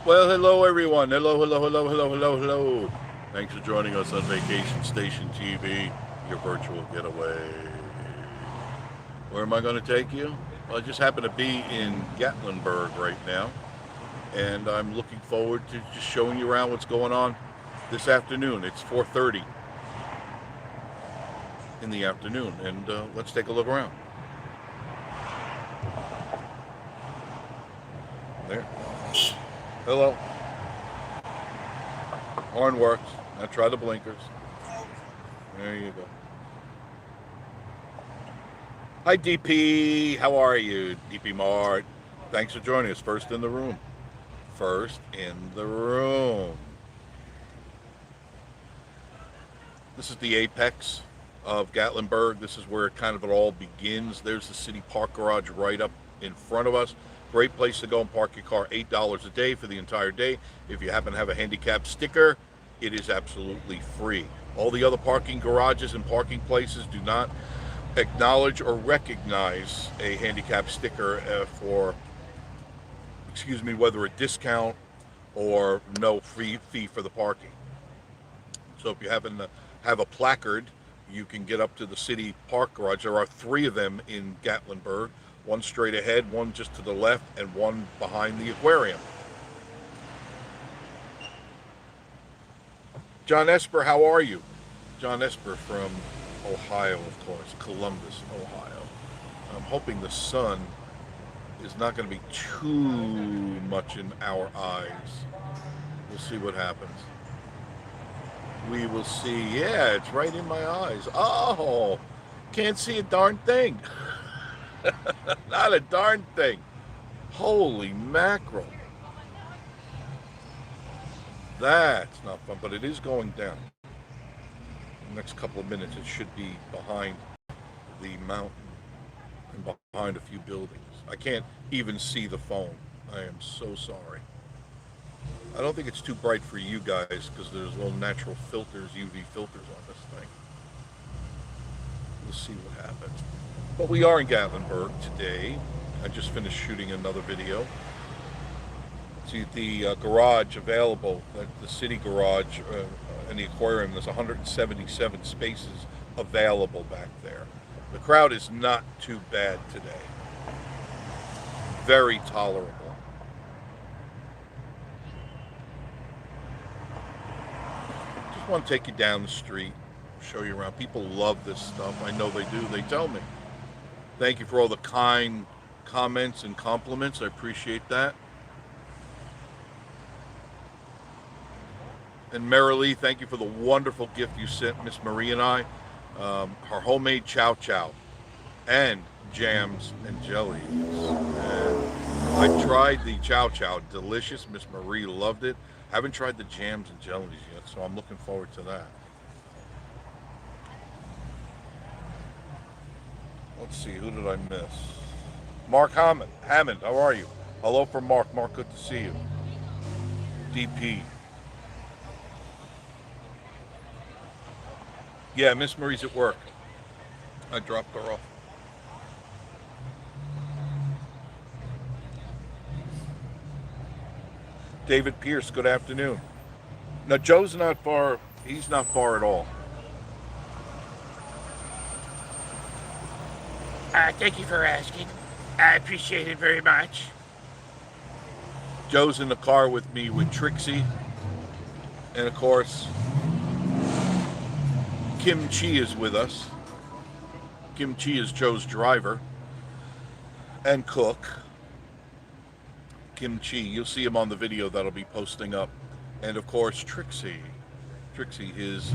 Well, hello everyone. Hello, hello, hello, hello, hello, hello. Thanks for joining us on Vacation Station TV, your virtual getaway. Where am I going to take you? Well, I just happen to be in Gatlinburg right now, and I'm looking forward to just showing you around what's going on this afternoon. It's 4:30 in the afternoon, and let's take a look around. There. Hello. Horn works. Now try the blinkers. There you go. Hi, DP. How are you, DP Mart? Thanks for joining us. First in the room. First in the room. This is the apex of Gatlinburg. This is where it all begins. There's the city park garage right up in front of us. Great place to go and park your car. $8 a day for the entire day. If you happen to have a handicap sticker, it is absolutely free. All the other parking garages and parking places do not acknowledge or recognize a handicap sticker for, whether a discount or no free fee for the parking. So if you happen to have a placard, you can get up to the city park garage. There are three of them in Gatlinburg, one straight ahead, one just to the left, and one behind the aquarium. John Esper, how are you? John Esper from Ohio, of course, Columbus, Ohio. I'm hoping the sun is not going to be too much in our eyes. We'll see what happens. We will see. Yeah, it's right in my eyes. Oh, can't see a darn thing. Not a darn thing. Holy mackerel. That's not fun, but it is going down. In the next couple of minutes, it should be behind the mountain and behind a few buildings. I can't even see the phone. I am so sorry. I don't think it's too bright for you guys because there's little natural filters, UV filters on this thing. We'll see what happens. But we are in Gatlinburg today. I just finished shooting another video. See the garage available, the city garage in the aquarium. There's 177 spaces available back there. The crowd is not too bad today. Very tolerable. Just want to take you down the street, show you around. People love this stuff. I know they do. They tell me. Thank you for all the kind comments and compliments. I appreciate that. And Marilee, thank you for the wonderful gift you sent Miss Marie and I. Her homemade chow chow and jams and jellies. And I tried the chow chow, delicious. Miss Marie loved it. Haven't tried the jams and jellies yet, so I'm looking forward to that. Let's see, who did I miss? Mark Hammond, how are you? Hello from Mark. Mark, good to see you. DP. Yeah, Miss Marie's at work. I dropped her off. David Pierce, good afternoon. Now, Joe's not far. He's not far at all. Thank you for asking. I appreciate it very much. Joe's in the car with me with Trixie. And of course, Kim Chi is with us. Kim Chi is Joe's driver and cook. Kim Chi, you'll see him on the video that'll be posting up. And of course, Trixie, his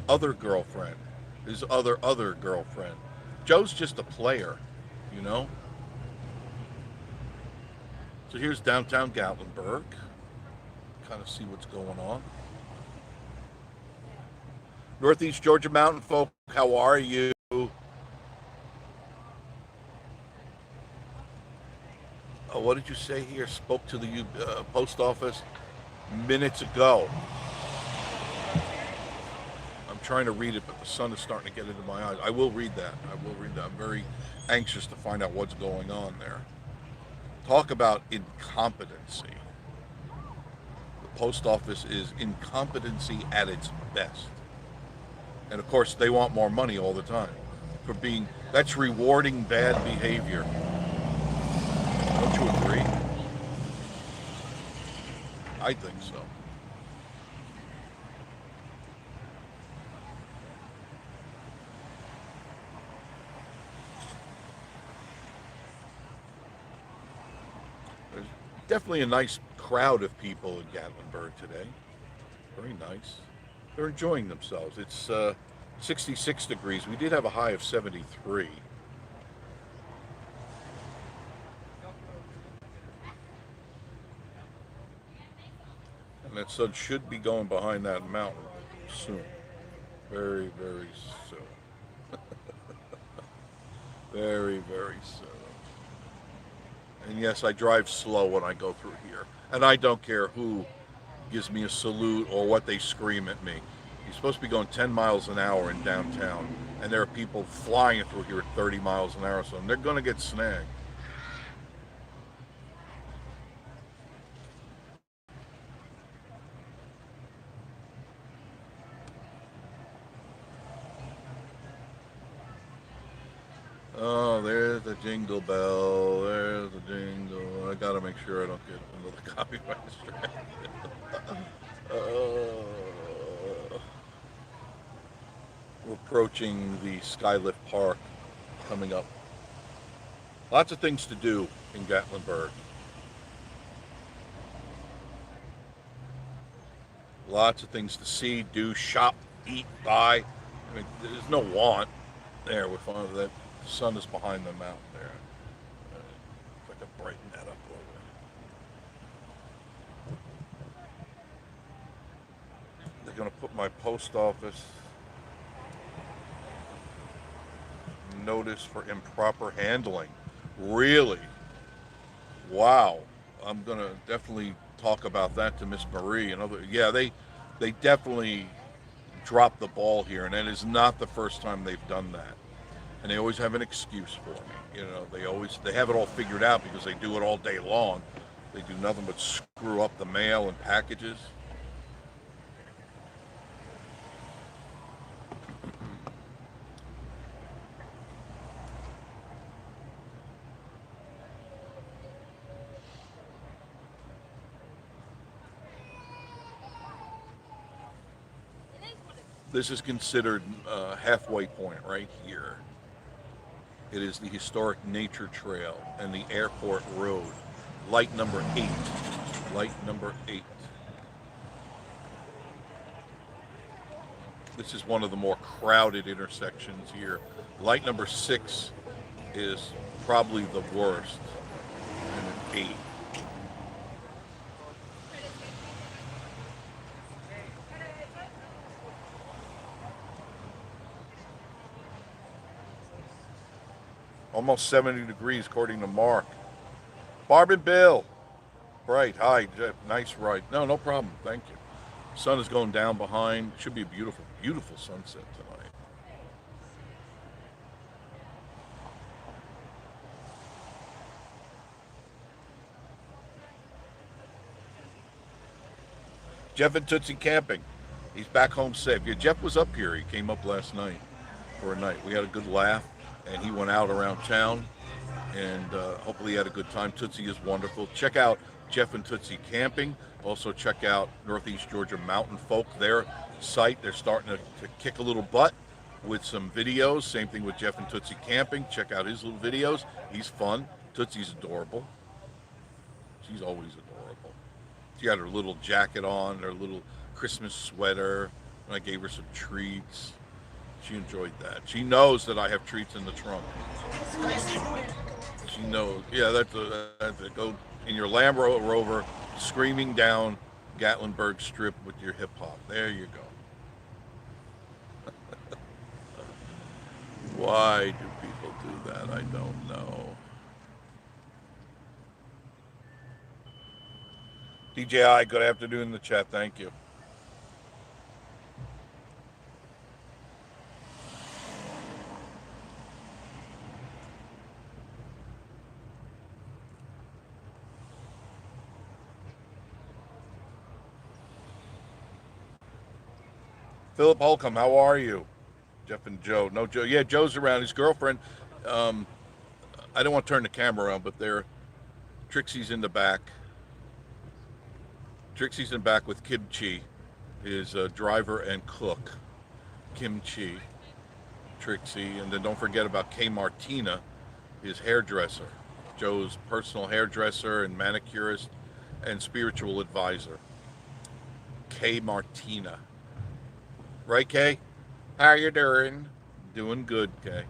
other girlfriend, his other girlfriend. Joe's just a player, you know. So here's downtown Gatlinburg. Kind of see what's going on. Northeast Georgia Mountain folk, how are you? What did you say here? Spoke to the post office minutes ago. I'm trying to read it, but the sun is starting to get into my eyes. I will read that. I'm very anxious to find out what's going on there. Talk about incompetency. post office is incompetency at its best. And of course, they want more money all the time for being, that's rewarding bad behavior. Don't you agree? I think so. There's definitely a nice crowd of people in Gatlinburg today. Very nice. They're enjoying themselves. It's 66 degrees. We did have a high of 73. And that sun should be going behind that mountain soon. Very, very soon. Very, very soon. And yes, I drive slow when I go through here. And I don't care who gives me a salute or what they scream at me. You're supposed to be going 10 miles an hour in downtown. And there are people flying through here at 30 miles an hour. So they're going to get snagged. Oh, there's the jingle bell. There's the jingle. I gotta make sure I don't get another copyright strike. We're approaching the Skylift Park coming up. Lots of things to do in Gatlinburg. Lots of things to see, do, shop, eat, buy. I mean, there's no want there. We're fine with that. The sun is behind the mountain there. If I could brighten that up a little bit. They're going to put my post office notice for improper handling. Really? Wow. I'm going to definitely talk about that to Miss Marie and other. Yeah, they definitely dropped the ball here, and it is not the first time they've done that. And they always have an excuse for me. You know, they have it all figured out because they do it all day long. They do nothing but screw up the mail and packages. This is considered halfway point right here. It is the historic nature trail and the airport road. Light number 8. Light number 8. This is one of the more crowded intersections here. Light number 6 is probably the worst. And an 8. Almost 70 degrees according to Mark. Barb and Bill. Right. Hi, Jeff. Nice ride. No problem. Thank you. Sun is going down behind. Should be a beautiful, beautiful sunset tonight. Jeff and Tootsie camping. He's back home safe. Yeah, Jeff was up here. He came up last night for a night. We had a good laugh. And he went out around town, and hopefully he had a good time. Tootsie is wonderful. Check out Jeff and Tootsie Camping. Also check out Northeast Georgia Mountain Folk, their site. They're starting to kick a little butt with some videos. Same thing with Jeff and Tootsie Camping. Check out his little videos. He's fun. Tootsie's adorable. She's always adorable. She had her little jacket on, her little Christmas sweater, and I gave her some treats. She enjoyed that. She knows that I have treats in the trunk. She knows. Yeah, that's a go in your Land Rover, screaming down Gatlinburg Strip with your hip hop. There you go. Why do people do that? I don't know. DJI, good afternoon in the chat. Thank you. Philip Holcomb, how are you? Jeff and Joe. No, Joe. Yeah, Joe's around. His girlfriend. Um, I don't want to turn the camera around, but there, Trixie's in the back. Trixie's in back with Kimchi, his driver and cook. Kimchi, Trixie, and then don't forget about Kay Martina, his hairdresser. Joe's personal hairdresser and manicurist and spiritual advisor. Kay Martina. Right, Kay? How you doing? Doing good, Kay.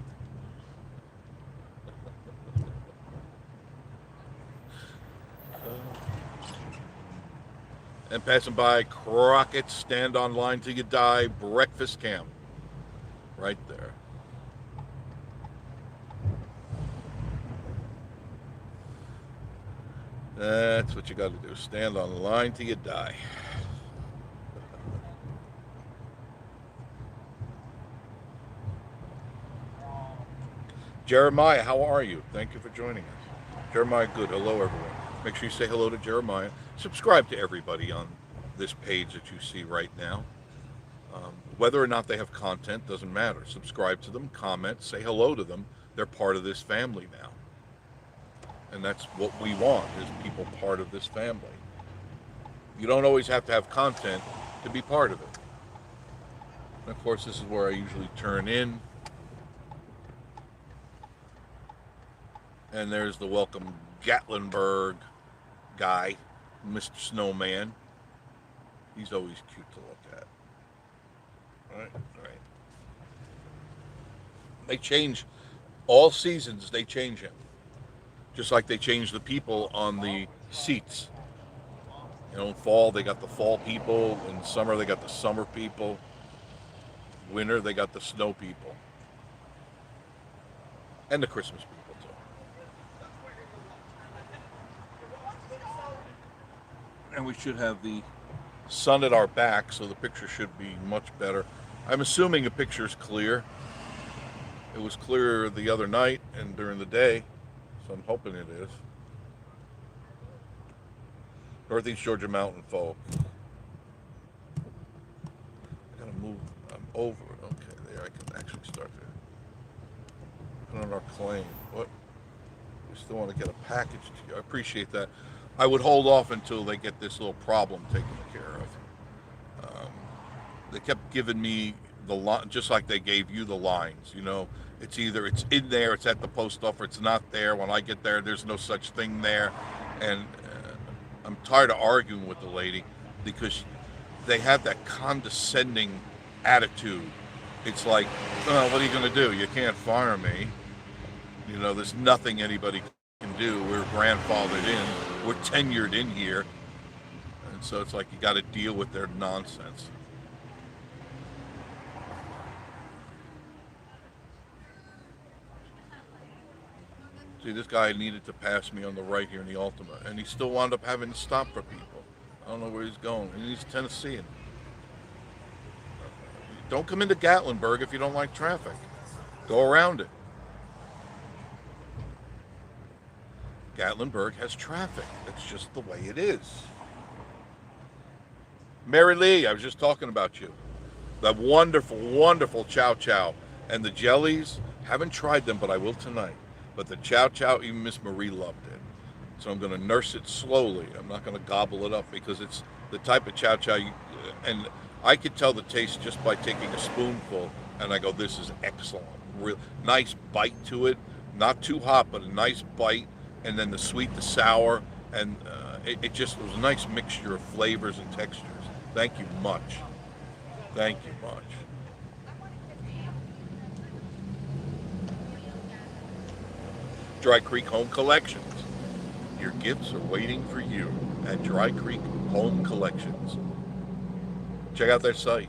And passing by Crockett's Stand Online Till You Die breakfast camp. Right there. That's what you got to do. Stand on the line till you die. Jeremiah, how are you? Thank you for joining us. Jeremiah, good. Hello, everyone. Make sure you say hello to Jeremiah. Subscribe to everybody on this page that you see right now. Whether or not they have content doesn't matter. Subscribe to them, comment, say hello to them. They're part of this family now. And that's what we want, is people part of this family. You don't always have to have content to be part of it. And of course, this is where I usually turn in. And there's the welcome Gatlinburg guy, Mr. Snowman. He's always cute to look at. Right. They change all seasons. They change him, just like they change the people on the seats. You know, in fall they got the fall people. In summer they got the summer people. Winter they got the snow people, and the Christmas people too. And we should have the sun at our back, so the picture should be much better. I'm assuming the picture's clear. It was clear the other night and during the day, so I'm hoping it is. Northeast Georgia mountain folk. I gotta move. I'm over it. Okay, there I can actually start to put on our claim. What? We still want to get a package to you. I appreciate that. I would hold off until they get this little problem taken care of. They kept giving me the line, just like they gave you the lines. You know, it's either it's in there, it's at the post office, it's not there. When I get there, there's no such thing there, and I'm tired of arguing with the lady because they have that condescending attitude. It's like, oh, what are you going to do? You can't fire me. You know, there's nothing anybody can do. We're grandfathered in. We're tenured in here. And so it's like you got to deal with their nonsense. See, this guy needed to pass me on the right here in the Ultima, and he still wound up having to stop for people. I don't know where he's going. He's Tennessean. Don't come into Gatlinburg if you don't like traffic. Go around it. Gatlinburg has traffic. That's just the way it is. Mary Lee, I was just talking about you. That wonderful, wonderful chow chow. And the jellies, haven't tried them, but I will tonight. But the chow chow, even Miss Marie loved it. So I'm going to nurse it slowly. I'm not going to gobble it up because it's the type of chow chow. And I could tell the taste just by taking a spoonful. And I go, this is excellent. Real nice bite to it. Not too hot, but a nice bite. And then the sweet, the sour. And it just was a nice mixture of flavors and textures. Thank you much. Thank you much. Dry Creek Home Collections. Your gifts are waiting for you at Dry Creek Home Collections. Check out their site.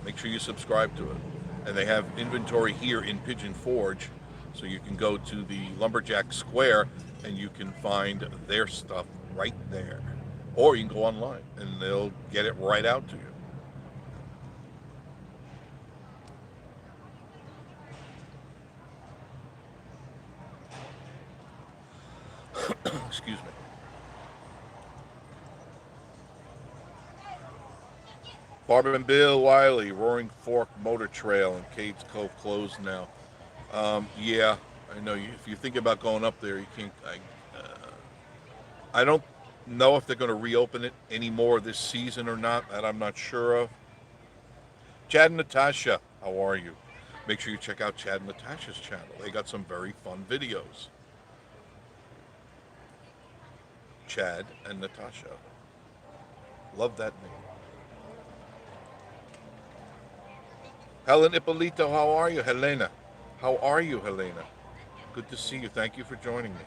Make sure you subscribe to it. And they have inventory here in Pigeon Forge, so you can go to the Lumberjack Square and you can find their stuff right there. Or you can go online and they'll get it right out to you. Excuse me. Barb and Bill Wiley, Roaring Fork Motor Trail in Cades Cove closed now. Yeah, I know. If you think about going up there, you can't. I don't know if they're going to reopen it anymore this season or not. That I'm not sure of. Chad and Natasha, how are you? Make sure you check out Chad and Natasha's channel. They got some very fun videos. Chad and Natasha. Love that name. Helen Ippolito, how are you? Helena. How are you, Helena? Good to see you. Thank you for joining me.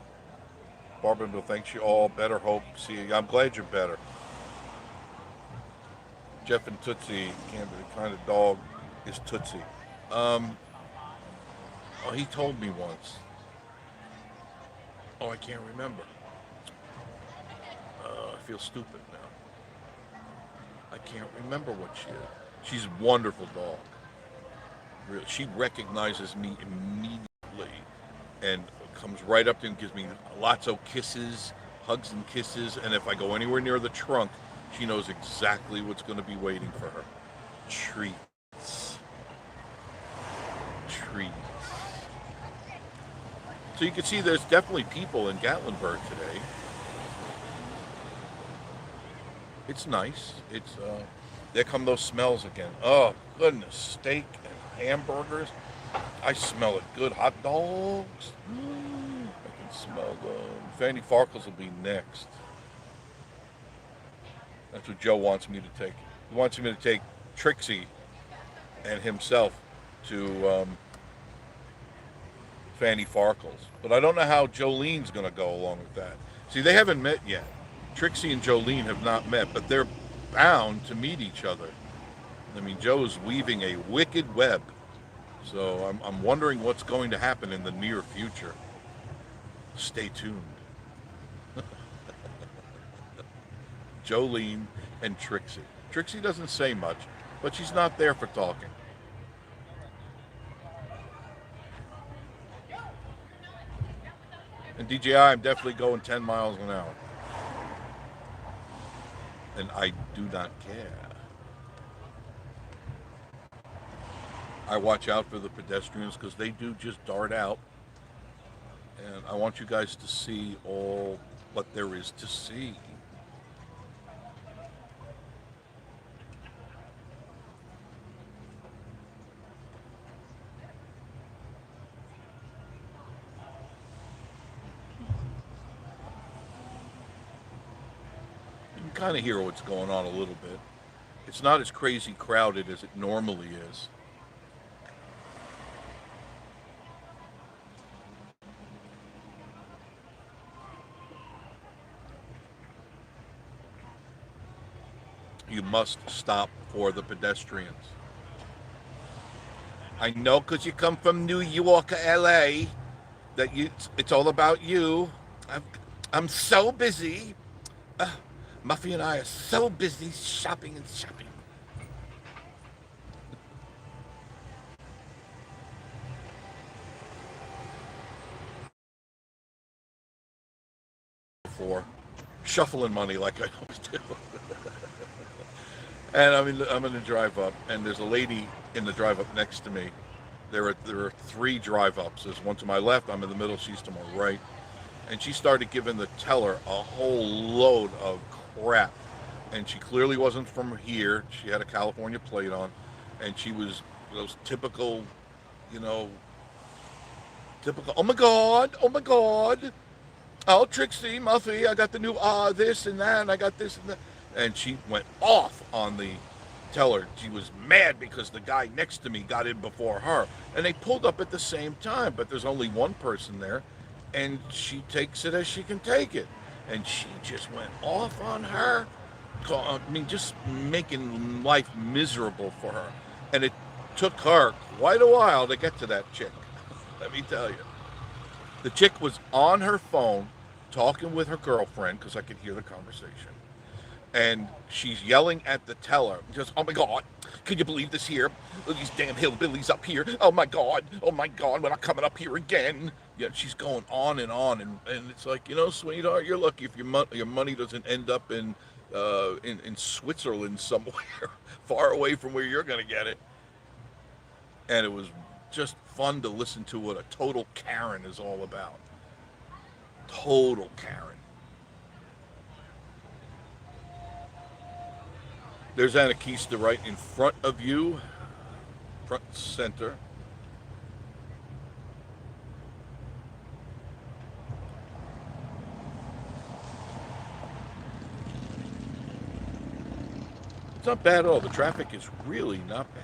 Barbara Bill, thanks you all. Better hope. See you. I'm glad you're better. Jeff and Tootsie, can't be the kind of dog is Tootsie. Oh, he told me once. Oh, I can't remember. I feel stupid now. I can't remember what she is. She's a wonderful dog. Really, she recognizes me immediately and comes right up to me and gives me lots of kisses, hugs and kisses. And if I go anywhere near the trunk, she knows exactly what's going to be waiting for her. Treats. Treats. So you can see there's definitely people in Gatlinburg today. It's nice. There come those smells again. Oh, goodness. Steak and hamburgers. I smell it good. Hot dogs. I can smell them. Fanny Farkles will be next. That's what Joe wants me to take. He wants me to take Trixie and himself to Fanny Farkles. But I don't know how Jolene's going to go along with that. See, they haven't met yet. Trixie and Jolene have not met, but they're bound to meet each other. I mean, Joe is weaving a wicked web. So I'm wondering what's going to happen in the near future. Stay tuned. Jolene and Trixie. Trixie doesn't say much, but she's not there for talking. And DJI, I'm definitely going 10 miles an hour. And I do not care. I watch out for the pedestrians because they do just dart out. And I want you guys to see all what there is to see. You can kind of hear what's going on a little bit. It's not as crazy crowded as it normally is. You must stop for the pedestrians. I know because you come from New York or LA that it's all about you. I'm so busy. Muffy and I are so busy shopping and shopping. For shuffling money like I always do. And I'm in the drive up, and there's a lady in the drive up next to me. There are three drive ups. There's one to my left. I'm in the middle. She's to my right. And she started giving the teller a whole load of crap. And she clearly wasn't from here. She had a California plate on, and she was those typical, typical. Oh my God. Oh, Trixie, Muffy, I got the new this and that, and I got this and that. And she went off on the teller. She was mad because the guy next to me got in before her. And they pulled up at the same time, but there's only one person there, and she takes it as she can take it. And she just went off on her. I mean, just making life miserable for her. And it took her quite a while to get to that chick. Let me tell you. The chick was on her phone talking with her girlfriend, because I could hear the conversation. And she's yelling at the teller, just, oh my God, can you believe this here? These damn hillbillies up here. Oh my God, we're not coming up here again. Yeah, she's going on, and it's like, sweetheart, you're lucky if your money doesn't end up in in Switzerland somewhere, far away from where you're going to get it. And it was just fun to listen to what a total Karen is all about. Total Karen. There's Anakista right in front of you, front center. It's not bad at all. The traffic is really not bad.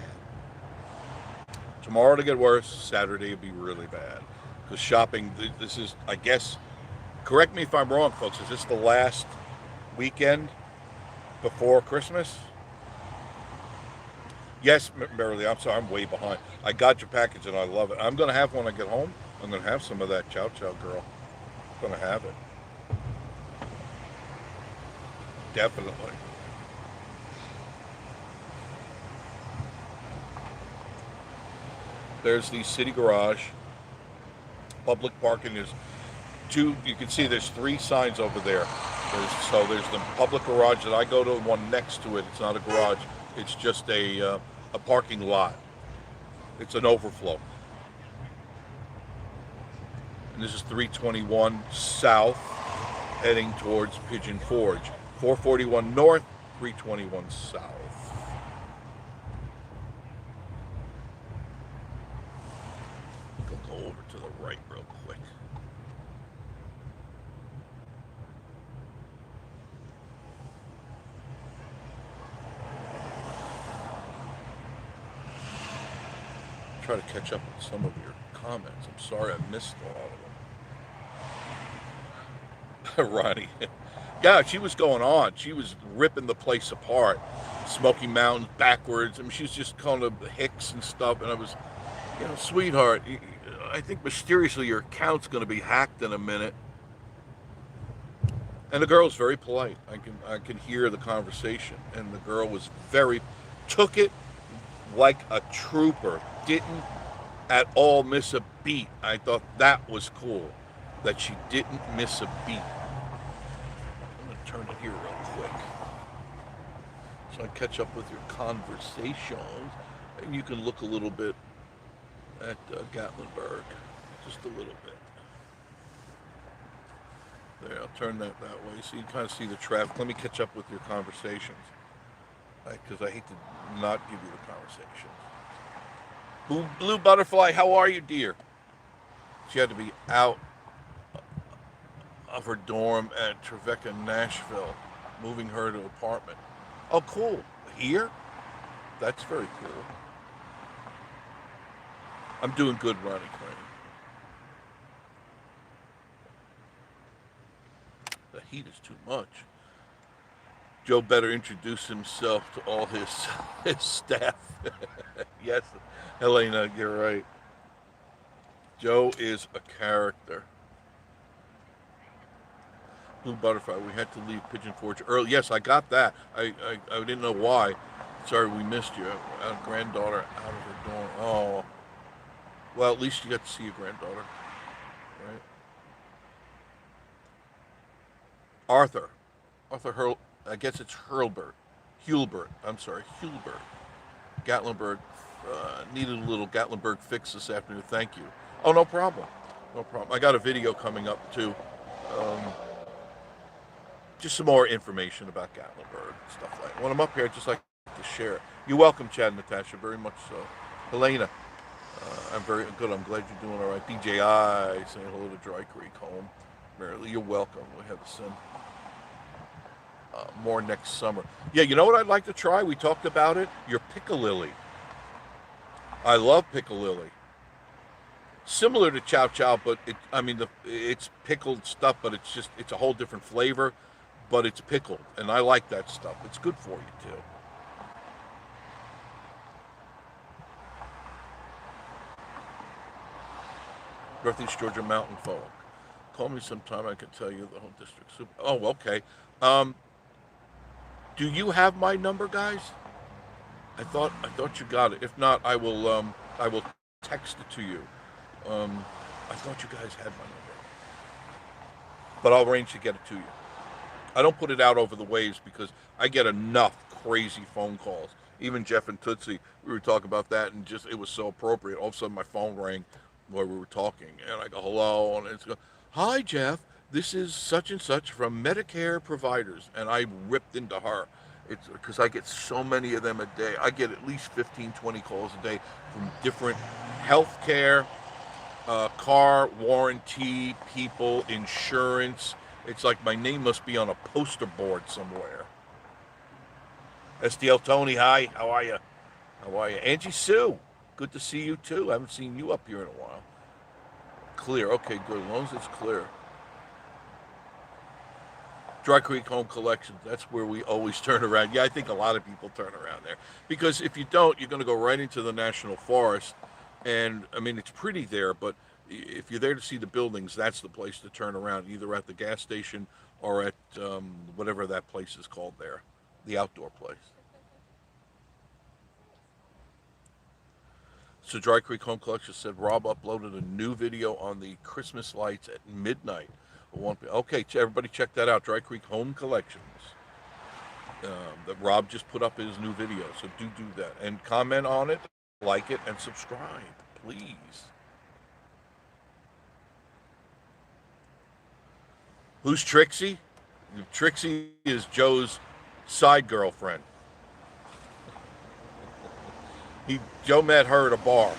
Tomorrow to get worse. Saturday will be really bad. Because shopping, this is, I guess, correct me if I'm wrong, folks. Is this the last weekend before Christmas? Yes, Merrily, I'm sorry, I'm way behind. I got your package and I love it. I'm going to have when I get home. I'm going to have some of that Chow Chow Girl. I'm going to have it. Definitely. There's the city garage. Public parking is two. You can see there's 3 signs over there. There's the public garage that I go to, the one next to it. It's not a garage. It's just a parking lot. It's an overflow. And this is 321 south, heading towards Pigeon Forge. 441 north, 321 south. Go over to the right real quick. Try to catch up with some of your comments. I'm sorry I missed a lot of them. Ronnie. Yeah, she was going on. She was ripping the place apart. Smoky Mountains backwards. I mean, she's just calling them hicks and stuff. And I was, sweetheart, I think mysteriously your account's going to be hacked in a minute. And the girl's very polite. I can hear the conversation. And the girl was took it like a trooper. Didn't at all miss a beat. I thought that was cool, that she didn't miss a beat. I'm going to turn it here real quick so I catch up with your conversations, and you can look a little bit at Gatlinburg, just a little bit. There, I'll turn that way so you can kind of see the traffic. Let me catch up with your conversations, because I hate to not give you the conversations. Blue Butterfly, how are you, dear? She had to be out of her dorm at Trevecca, Nashville, moving her to an apartment. Oh, cool. Here? That's very cool. I'm doing good, Ronnie Crane. The heat is too much. Joe better introduce himself to all his staff. Yes, Helena, you're right. Joe is a character. Blue Butterfly, we had to leave Pigeon Forge early. Yes, I got that. I didn't know why. Sorry, we missed you. Our granddaughter out of her dorm. Oh. Well, at least you got to see your granddaughter. Right? Arthur Hurl, I guess it's Hulbert. I'm sorry, Hulbert. Gatlinburg, needed a little Gatlinburg fix this afternoon. Thank you. Oh, no problem. No problem. I got a video coming up too. Just some more information about Gatlinburg and stuff like that. When I'm up here, I just like to share it. You're welcome, Chad and Natasha, very much so. Helena, I'm very good. I'm glad you're doing all right. DJI, saying hello to Dry Creek home. Merrily, you're welcome. We have to send more next summer. Yeah, you know what I'd like to try? We talked about it. Your piccalilli. I love piccalilli. Similar to chow chow, but it's pickled stuff, but it's a whole different flavor, but it's pickled, and I like that stuff. It's good for you too. Northeast Georgia Mountain Folk. Call me sometime. I can tell you the whole district. Oh, okay. Do you have my number, guys? I thought you got it. If not, I will text it to you. I thought you guys had my number, but I'll arrange to get it to you. I don't put it out over the waves because I get enough crazy phone calls. Even Jeff and Tootsie, we were talking about that, and just it was so appropriate. All of a sudden, my phone rang while we were talking, and I go, "Hello," and it's go, "Hi, Jeff. This is such and such from Medicare providers," and I ripped into her. It's because I get so many of them a day. I get at least 15, 20 calls a day from different healthcare, car warranty people, insurance. It's like my name must be on a poster board somewhere. SDL Tony, hi. How are you? How are you? Angie Sue, good to see you too. I haven't seen you up here in a while. Clear. Okay, good. As long as it's clear. Dry Creek Home Collections. That's where we always turn around. Yeah, I think a lot of people turn around there because if you don't, you're going to go right into the national forest. And I mean, it's pretty there, but if you're there to see the buildings, that's the place to turn around, either at the gas station or at whatever that place is called there, the outdoor place. So Dry Creek Home Collection said Rob uploaded a new video on the Christmas lights at midnight. Okay, everybody check that out. Dry Creek Home Collections. That Rob just put up his new video. So do that and comment on it, like it, and subscribe, please. Who's Trixie? Trixie is Joe's side girlfriend. Joe met her at a bar.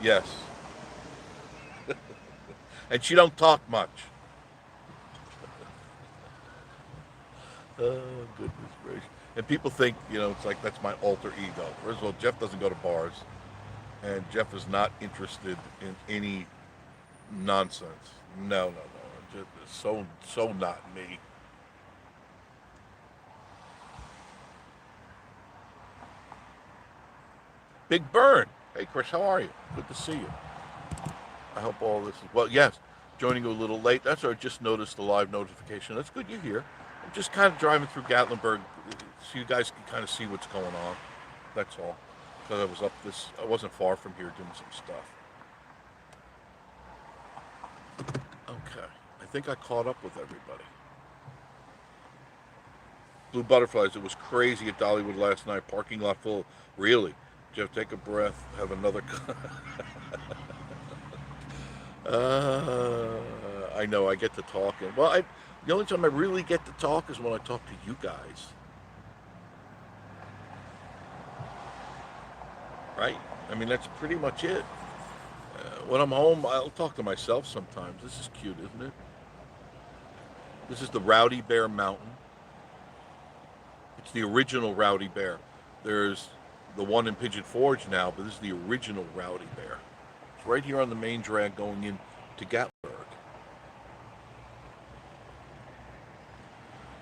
Yes. And she don't talk much. Oh, goodness gracious. And people think, it's like that's my alter ego. First of all, Jeff doesn't go to bars. And Jeff is not interested in any nonsense. No. Just so not me. Big Burn. Hey, Chris, how are you? Good to see you. I hope all this is well. Yes, joining you a little late. That's I just noticed the live notification. That's good you're here. I'm just kind of driving through Gatlinburg so you guys can kind of see what's going on. That's all. Because I wasn't far from here doing some stuff. Okay. I think I caught up with everybody. Blue Butterflies. It was crazy at Dollywood last night. Parking lot full. Really? Jeff, take a breath. Have another. I know. I get to talking. Well, the only time I really get to talk is when I talk to you guys. Right? I mean, that's pretty much it. When I'm home, I'll talk to myself sometimes. This is cute, isn't it? This is the Rowdy Bear Mountain. It's the original Rowdy Bear. There's the one in Pigeon Forge now, but this is the original Rowdy Bear. It's right here on the main drag going in to Gatlinburg.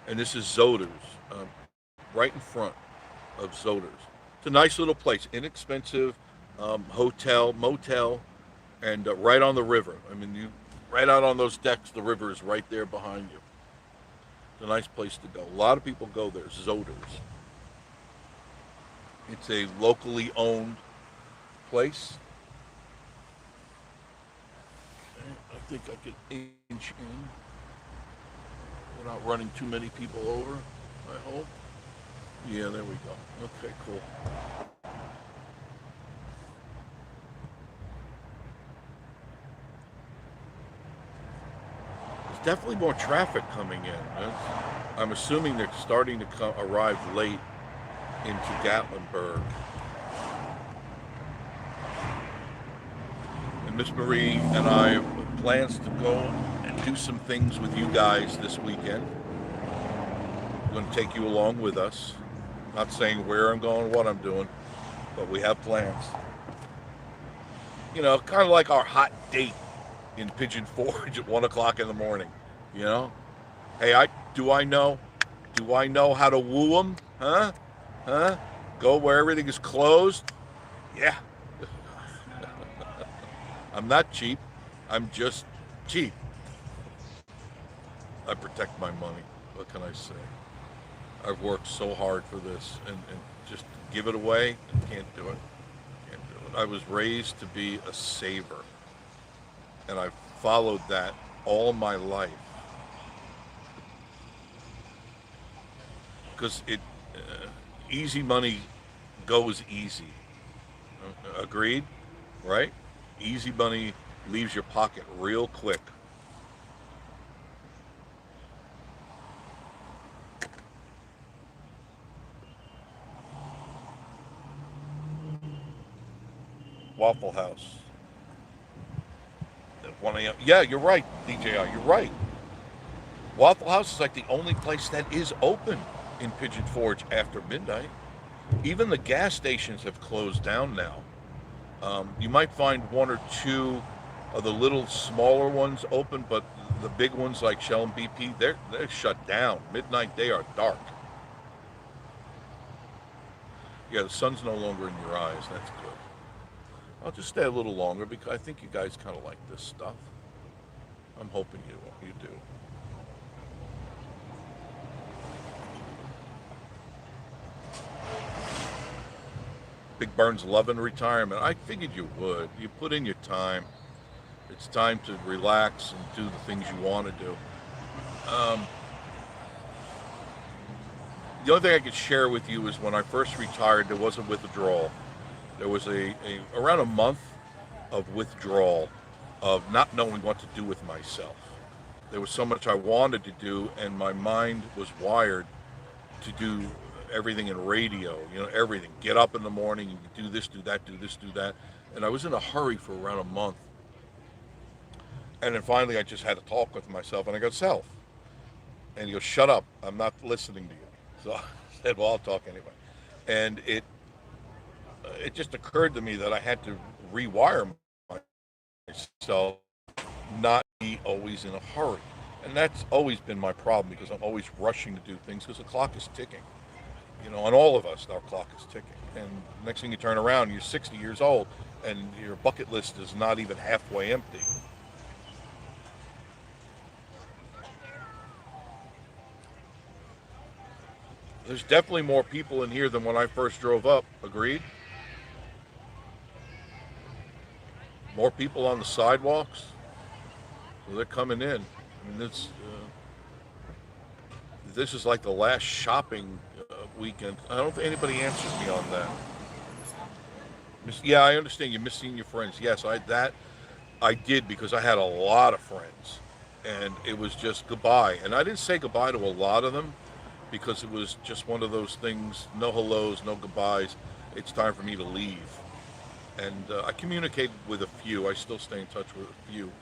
And this is Zoder's, right in front of Zoder's. It's a nice little place, inexpensive hotel, motel, and right on the river. I mean, right out on those decks, the river is right there behind you. It's a nice place to go. A lot of people go there, Zoder's. It's a locally owned place. I think I could inch in without running too many people over, I hope. Yeah, there we go. Okay, cool. There's definitely more traffic coming in. I'm assuming they're starting to arrive late into Gatlinburg. And Miss Marie and I have plans to go and do some things with you guys this weekend. I'm going to take you along with us. Not saying where I'm going, what I'm doing, but we have plans. Kind of like our hot date in Pigeon Forge at 1 o'clock in the morning. Hey, do I know how to woo them? Huh? Go where everything is closed? Yeah. I'm not cheap. I'm just cheap. I protect my money. What can I say? I've worked so hard for this, and just give it away, can't do it. I was raised to be a saver, and I've followed that all my life. because easy money goes easy. Agreed, right? Easy money leaves your pocket real quick. Waffle House at 1 a.m. Yeah, you're right, DJI. You're right. Waffle House is like the only place that is open in Pigeon Forge after midnight. Even the gas stations have closed down now. You might find one or two of the little smaller ones open, but the big ones like Shell and BP, they're shut down. Midnight, they are dark. Yeah, the sun's no longer in your eyes. That's good. I'll just stay a little longer because I think you guys kind of like this stuff. I'm hoping you do. Big Burn's loving retirement. I figured you would. You put in your time. It's time to relax and do the things you want to do. The only thing I could share with you is when I first retired, there was a withdrawal. There was around a month of withdrawal of not knowing what to do with myself. There was so much I wanted to do, and my mind was wired to do everything in radio, everything. Get up in the morning, you do this, do that, do this, do that. And I was in a hurry for around a month. And then finally I just had to talk with myself, and I go, Self. And he goes, shut up, I'm not listening to you. So I said, well, I'll talk anyway. And it just occurred to me that I had to rewire myself, not be always in a hurry. And that's always been my problem because I'm always rushing to do things because the clock is ticking. On all of us, our clock is ticking. And next thing you turn around, you're 60 years old and your bucket list is not even halfway empty. There's definitely more people in here than when I first drove up. Agreed? More people on the sidewalks. So they're coming in. I mean, this is like the last shopping weekend. I don't think anybody answers me on that. Yeah, I understand you're missing your friends. Yes, I did because I had a lot of friends, and it was just goodbye. And I didn't say goodbye to a lot of them because it was just one of those things. No hellos, no goodbyes. It's time for me to leave. And I communicated with a few. I still stay in touch with a few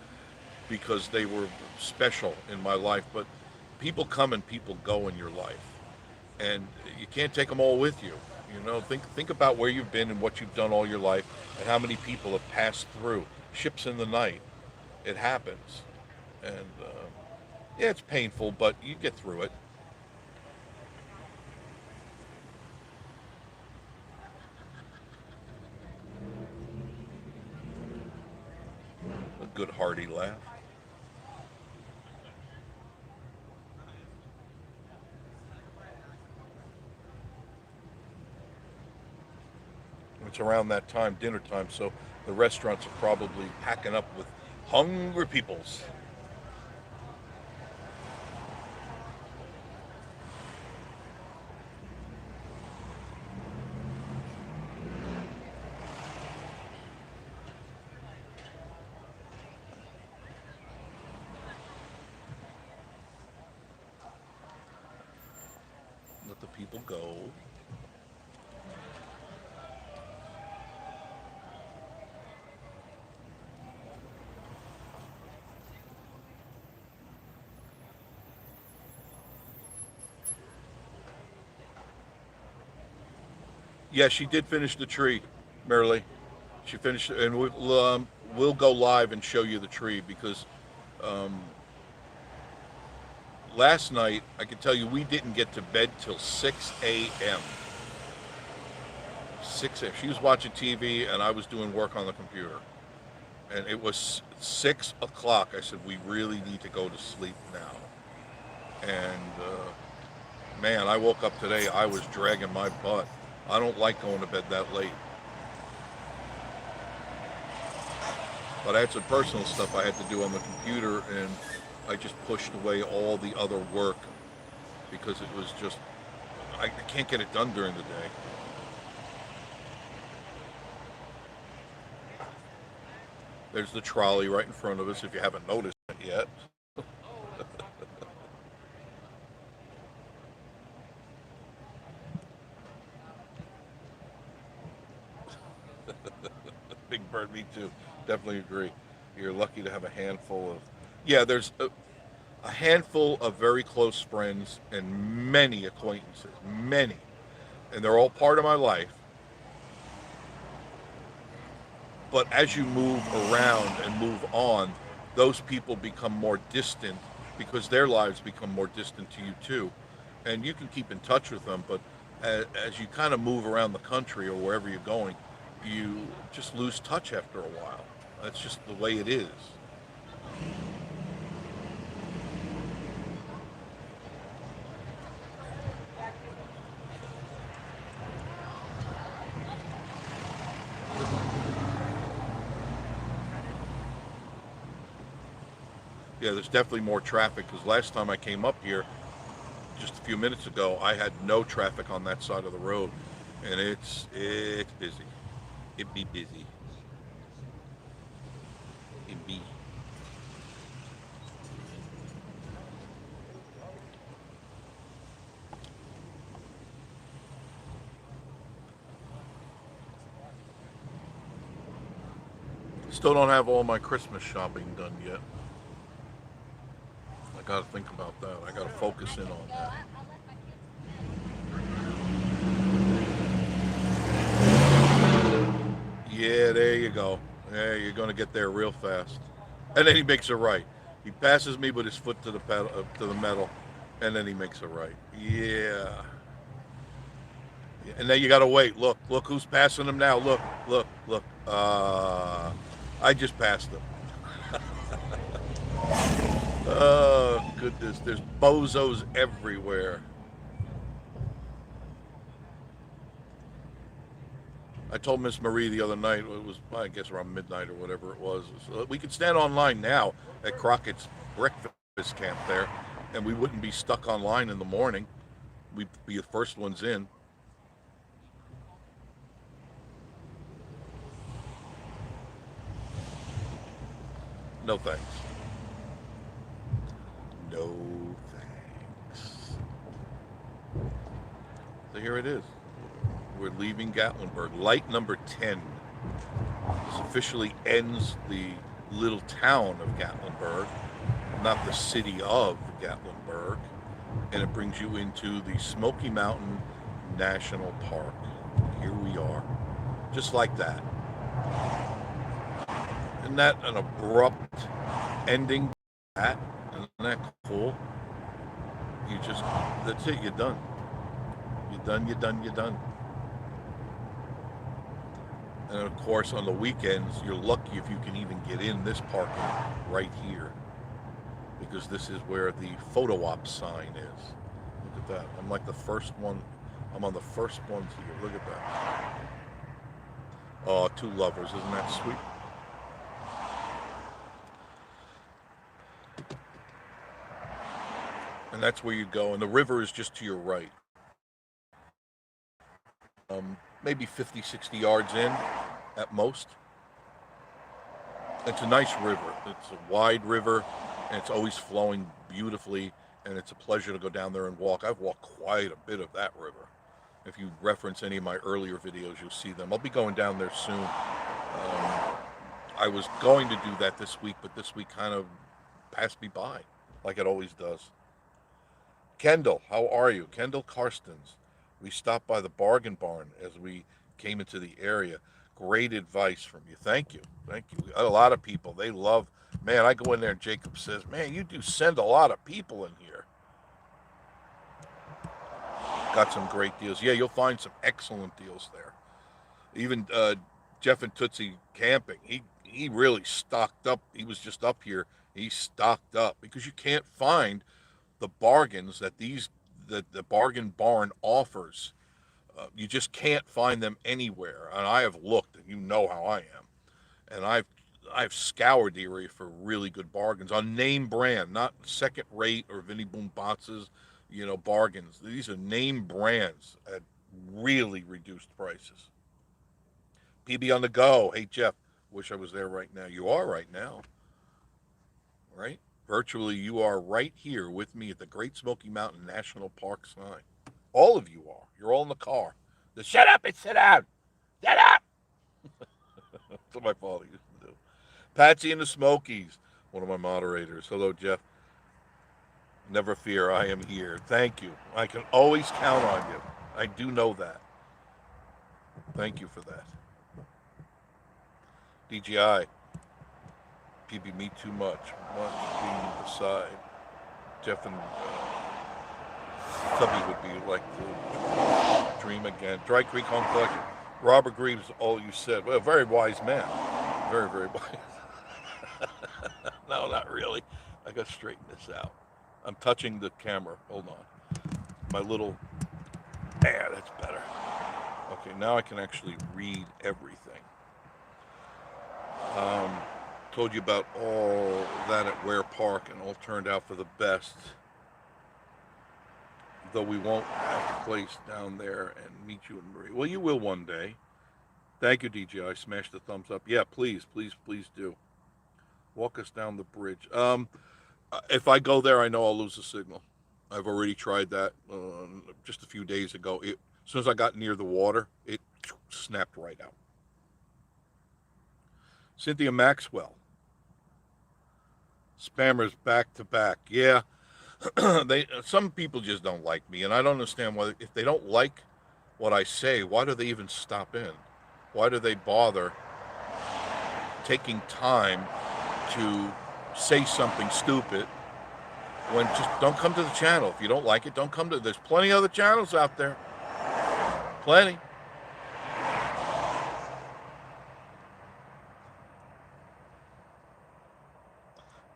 because they were special in my life. But people come and people go in your life, and you can't take them all with you. Think about where you've been and what you've done all your life, and how many people have passed through. Ships in the night. It happens, and yeah, it's painful, but you get through it. A good hearty laugh. It's around that time, dinner time, so the restaurants are probably packing up with hungry peoples. Let the people go. Yeah, she did finish the tree, Marilee. She finished, and we'll go live and show you the tree because um, last night I can tell you we didn't get to bed till 6 a.m. 6 a.m. She was watching TV and I was doing work on the computer, and it was 6 o'clock. I said we really need to go to sleep now, and man, I woke up today. I was dragging my butt. I don't like going to bed that late. But I had some personal stuff I had to do on the computer, and I just pushed away all the other work because it was just, I can't get it done during the day. There's the trolley right in front of us if you haven't noticed it yet. Big Bird, me too. Definitely agree. You're lucky to have a handful of. Yeah, there's a handful of very close friends and many acquaintances. Many. And they're all part of my life. But as you move around and move on, those people become more distant because their lives become more distant to you too. And you can keep in touch with them, but as you kind of move around the country or wherever you're going, you just lose touch after a while. That's just the way it is. Yeah, there's definitely more traffic because last time I came up here, just a few minutes ago, I had no traffic on that side of the road, and it's busy. It be busy. It be. Still don't have all my Christmas shopping done yet. I got to think about that. I got to focus in on that. Yeah, there you go. Yeah, you're going to get there real fast. And then he makes a right. He passes me with his foot to the pedal, to the metal, and then he makes a right. Yeah. And then you got to wait. Look who's passing him now. Look. I just passed him. Oh goodness, there's bozos everywhere. I told Miss Marie the other night, it was I guess around midnight or whatever it was. We could stand online now at Crockett's breakfast camp there, and we wouldn't be stuck online in the morning. We'd be the first ones in. No thanks. No thanks. So here it is. We're leaving Gatlinburg. Light number 10. This officially ends the little town of Gatlinburg, not the city of Gatlinburg, and it brings you into the Smoky Mountain National Park. Here we are, just like that. Isn't that an abrupt ending? That isn't that cool? You just that's it. You're done. You're done. You're done. You're done. And of course, on the weekends, you're lucky if you can even get in this parking right here, because this is where the photo op sign is. Look at that. I'm like the first one. I'm on the first ones here. Look at that. Oh, two lovers. Isn't that sweet? And that's where you go. And the river is just to your right. Maybe 50, 60 yards in at most. It's a nice river. It's a wide river, and it's always flowing beautifully, and it's a pleasure to go down there and walk. I've walked quite a bit of that river. If you reference any of my earlier videos, you'll see them. I'll be going down there soon. I was going to do that this week, but this week kind of passed me by, like it always does. Kendall, how are you? Kendall Karstens. We stopped by the Bargain Barn as we came into the area. Great advice from you. Thank you. Thank you. A lot of people, they love, man, I go in there and Jacob says, man, you do send a lot of people in here. Got some great deals. Yeah, you'll find some excellent deals there. Even Jeff and Tootsie Camping, he really stocked up. He was just up here. He stocked up because you can't find the bargains that the Bargain Barn offers. You just can't find them anywhere. And I have looked, and you know how I am. And I've scoured the area for really good bargains on name brand, not second rate or Vinnie Boom boxes, bargains. These are name brands at really reduced prices. PB on the go. Hey, Jeff, wish I was there right now. You are right now, right? Virtually, you are right here with me at the Great Smoky Mountain National Park sign. All of you are. You're all in the car. Shut up and sit down. Shut up. That's what my father used to do. Patsy and the Smokies, one of my moderators. Hello, Jeff. Never fear, I am here. Thank you. I can always count on you. I do know that. Thank you for that. DGI, PB, me too much. Much being beside. Jeff and Tubby would be like to dream again. Dry Creek Home Collection. Robert agrees with all you said. Well, very wise man. Very, very wise. No, not really. I got to straighten this out. I'm touching the camera. Hold on. My little... Yeah, that's better. Okay, now I can actually read everything. Told you about all that at Ware Park, and all turned out for the best. Though we won't have the place down there and meet you in Marie. Well, you will one day. Thank you, DJI. Smash the thumbs up. Yeah, please, please, please do. Walk us down the bridge. If I go there, I know I'll lose the signal. I've already tried that just a few days ago. As soon as I got near the water, it snapped right out. Cynthia Maxwell. Spammers back to back. Yeah. Some people just don't like me, and I don't understand why. If they don't like what I say, why do they even stop in? Why do they bother taking time to say something stupid when just don't come to the channel? If you don't like it, don't come to. There's plenty of other channels out there. Plenty.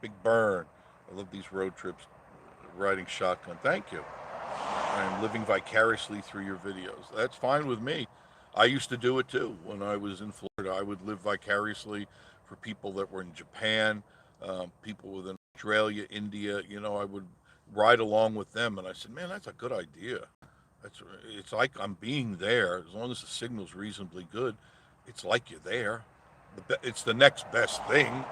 Big Burn. I love these road trips. Riding shotgun. Thank you. I'm living vicariously through your videos. That's fine with me. I used to do it too. When I was in Florida, I would live vicariously for people that were in Japan, people within Australia, India. I would ride along with them, and I said, man, that's a good idea. It's like I'm being there. As long as the signal's reasonably good, it's like you're there. It's the next best thing.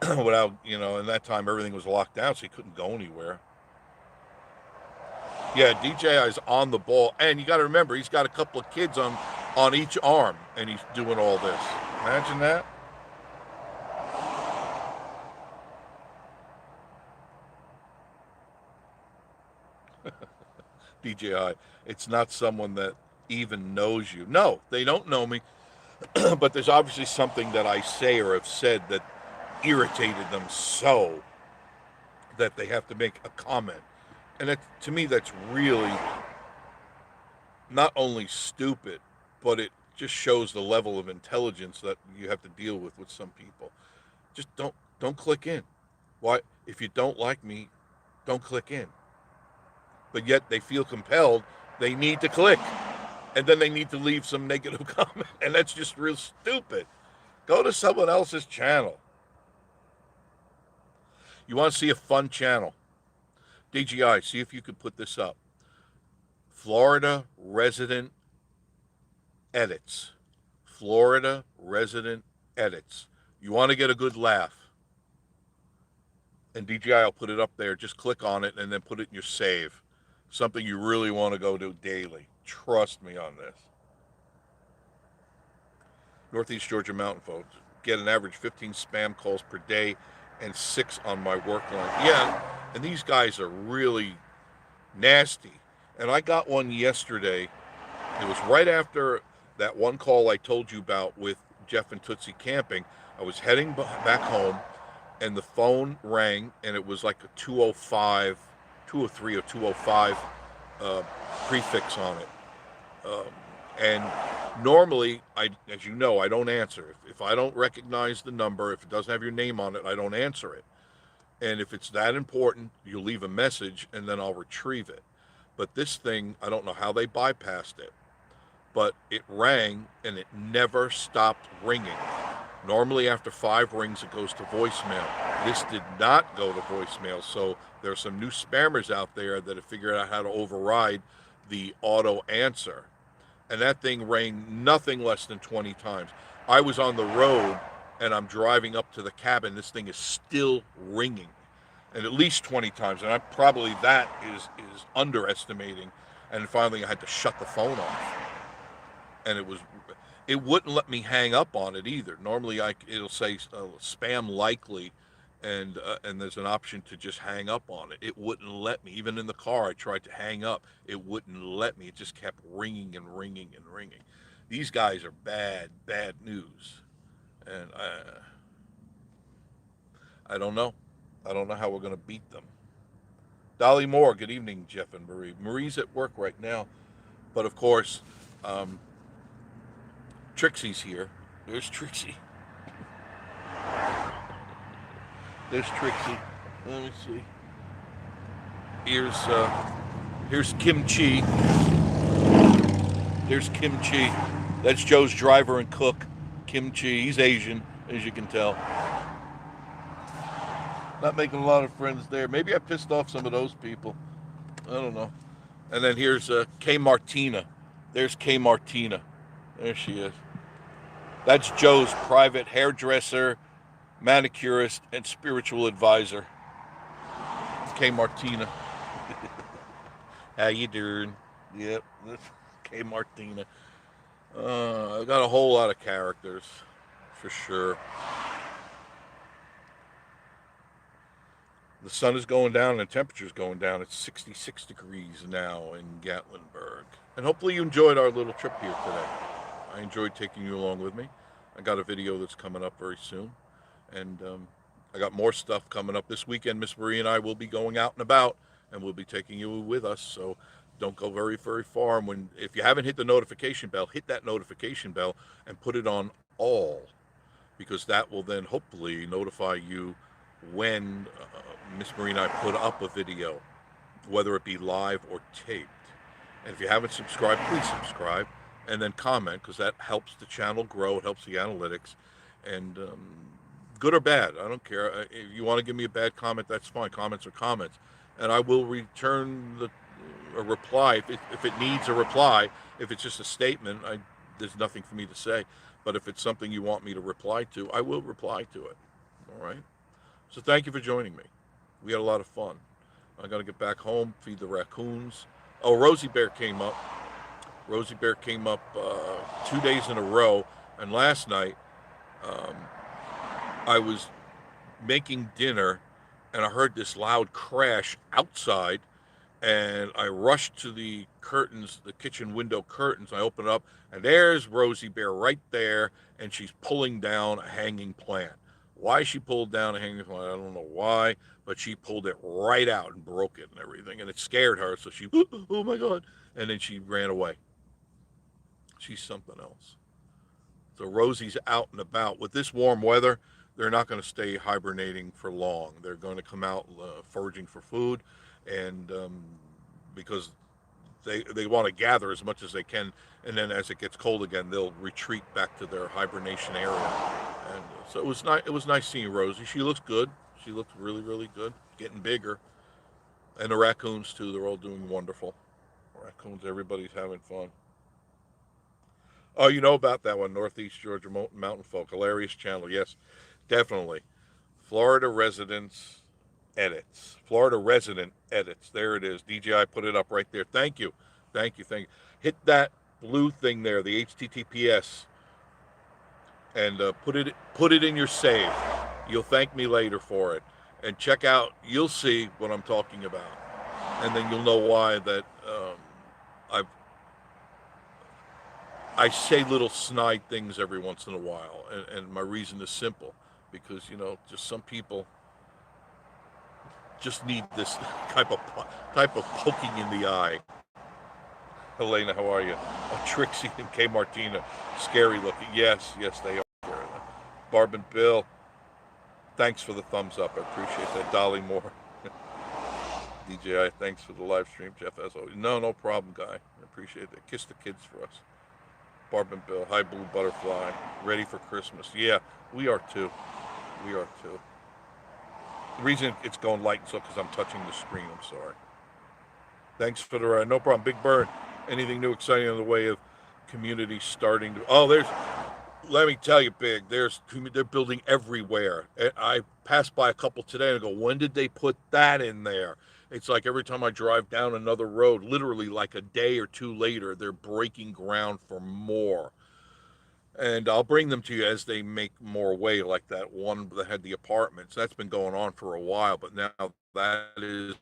Without, in that time everything was locked down, so you couldn't go anywhere. Yeah, DJI is on the ball, and you got to remember he's got a couple of kids on each arm, and he's doing all this. Imagine that. DJI, it's not someone that even knows you. No, they don't know me, but there's obviously something that I say or have said that irritated them so that they have to make a comment. And to me, that's really not only stupid, but it just shows the level of intelligence that you have to deal with some people. Just don't click in. Why? If you don't like me, don't click in. But yet they feel compelled. They need to click. And then they need to leave some negative comment. And that's just real stupid. Go to someone else's channel. You want to see a fun channel? DGI, see if you could put this up. Florida Resident Edits. Florida Resident Edits. You want to get a good laugh. And DJI will put it up there. Just click on it and then put it in your save. Something you really want to go to daily. Trust me on this. Northeast Georgia mountain folks get an average 15 spam calls per day and 6 on my work line. Yeah, and these guys are really nasty. And I got one yesterday. It was right after that one call I told you about with Jeff and Tootsie camping. I was heading back home, and the phone rang, and it was like a 203 or 205 prefix on it. And normally, as you know, I don't answer. If I don't recognize the number, if it doesn't have your name on it, I don't answer it. And if it's that important, you leave a message, and then I'll retrieve it. But this thing, I don't know how they bypassed it, but it rang, and it never stopped ringing. Normally, after 5 rings, it goes to voicemail. This did not go to voicemail, so there's some new spammers out there that have figured out how to override the auto answer. And that thing rang nothing less than 20 times. I was on the road and I'm driving up to the cabin. This thing is still ringing, and at least 20 times. And I probably that is underestimating. And finally, I had to shut the phone off, and it wouldn't let me hang up on it either. Normally, it'll say spam likely, and there's an option to just hang up on it. It wouldn't let me. Even in the car, I tried to hang up. It wouldn't let me. It just kept ringing and ringing and ringing. These guys are bad news, and I don't know. I don't know how we're going to beat them. Dolly Moore, good evening, Jeff and Marie. Marie's at work right now, but of course, Trixie's here. There's Trixie. There's Trixie. Let me see. Here's Kim Chi. There's Kim Chi. That's Joe's driver and cook. Kim Chi. He's Asian, as you can tell. Not making a lot of friends there. Maybe I pissed off some of those people. I don't know. And then here's Kay Martina. There's Kay Martina. There she is. That's Joe's private hairdresser, manicurist, and spiritual advisor. Kay Martina. How you doing? Yep, that's Kay Martina. I've got a whole lot of characters, for sure. The sun is going down and the temperature's going down. It's 66 degrees now in Gatlinburg. And hopefully you enjoyed our little trip here today. I enjoyed taking you along with me. I got a video that's coming up very soon. And I got more stuff coming up this weekend. Miss Marie and I will be going out and about, and we'll be taking you with us. So don't go very, very far. And if you haven't hit the notification bell, hit that notification bell and put it on all, because that will then hopefully notify you when Miss Marie and I put up a video, whether it be live or taped. And if you haven't subscribed, please subscribe and then comment, because that helps the channel grow. It helps the analytics. And good or bad, I don't care. If you want to give me a bad comment, that's fine. Comments are comments. And I will return a reply if it needs a reply. If it's just a statement, there's nothing for me to say. But if it's something you want me to reply to, I will reply to it. All right? So thank you for joining me. We had a lot of fun. I got to get back home, feed the raccoons. Oh, Rosie Bear came up. Rosie Bear came up 2 days in a row. And last night, I was making dinner, and I heard this loud crash outside. And I rushed to the curtains, the kitchen window curtains. I open up, and there's Rosie Bear right there, and she's pulling down a hanging plant. Why she pulled down a hanging plant, I don't know why, but she pulled it right out and broke it and everything, and it scared her, so she, oh my God, and then she ran away. She's something else. So Rosie's out and about. With this warm weather, they're not going to stay hibernating for long. They're going to come out foraging for food, and because they want to gather as much as they can, and then as it gets cold again, they'll retreat back to their hibernation area. And so it was nice. It was nice seeing Rosie. She looks good. She looks really, really good. Getting bigger. And the raccoons too. They're all doing wonderful. Raccoons. Everybody's having fun. Oh, you know about that one, Northeast Georgia Mountain Folk. Hilarious channel. Yes, definitely. Florida Residents Edits. Florida Resident Edits. There it is. DJI put it up right there. Thank you. Thank you. Thank you. Hit that blue thing there, the HTTPS, and put it in your save. You'll thank me later for it. And check out, you'll see what I'm talking about. And then you'll know why that I say little snide things every once in a while. And my reason is simple. Because, just some people just need this type of poking in the eye. Helena, how are you? Oh, Trixie and Kay Martina, scary looking. Yes, they are. Barb and Bill, thanks for the thumbs up. I appreciate that. Dolly Moore. DJI, thanks for the live stream. Jeff, as always. No problem, guy. I appreciate that. Kiss the kids for us. Barb and Bill, hi Blue Butterfly. Ready for Christmas. Yeah, we are too. We are too. The reason it's going light is because I'm touching the screen. I'm sorry. Thanks for the no problem, Big Bird. Anything new, exciting in the way of communities starting to? Oh, there's. Let me tell you, Big. They're building everywhere. I passed by a couple today and I go, when did they put that in there? It's like every time I drive down another road, literally like a day or two later, they're breaking ground for more. And I'll bring them to you as they make more way, like that one that had the apartments. That's been going on for a while, but now that is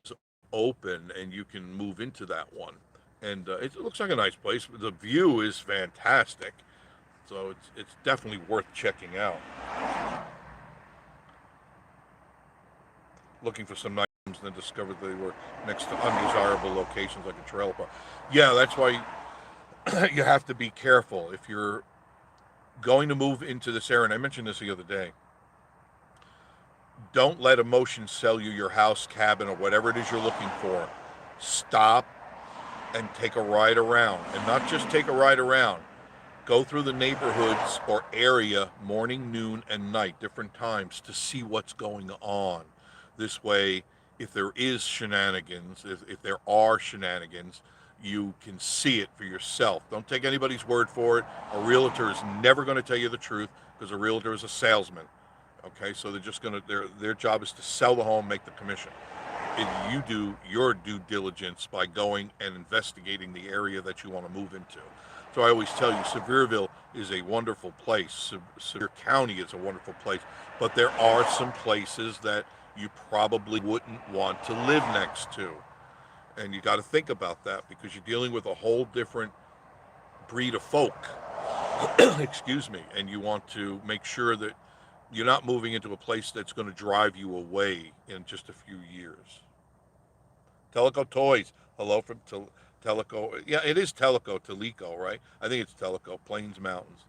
open and you can move into that one. And it looks like a nice place. The view is fantastic, so it's definitely worth checking out. Looking for some nice homes, and then discovered they were next to undesirable locations like a trailer park. Yeah, that's why you have to be careful if you're going to move into this area. And I mentioned this the other day. Don't let emotion sell you your house, cabin, or whatever it is you're looking for. Stop and take a ride around, and not just take a ride around. Go through the neighborhoods or area morning, noon, and night, different times, to see what's going on. This way, if there is shenanigans, if there are shenanigans, you can see it for yourself. Don't take anybody's word for it. A realtor is never going to tell you the truth because a realtor is a salesman. Okay, so they're just going to their job is to sell the home, make the commission. If you do your due diligence by going and investigating the area that you want to move into. So I always tell you, Sevierville is a wonderful place. Sevier County is a wonderful place, but there are some places that you probably wouldn't want to live next to. And you got to think about that because you're dealing with a whole different breed of folk. Excuse me. And you want to make sure that you're not moving into a place that's going to drive you away in just a few years. Teleco Toys. Hello from Teleco. Yeah, it is Teleco, Teleco, right? I think it's Teleco, Plains Mountains.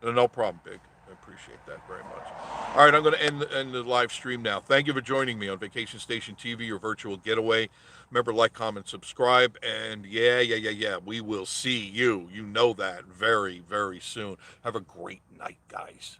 No problem, Big. I appreciate that very much. All right, I'm going to end the live stream now. Thank you for joining me on Vacation Station TV, your virtual getaway. Remember, like, comment, subscribe, and yeah. We will see you. You know that very, very soon. Have a great night, guys.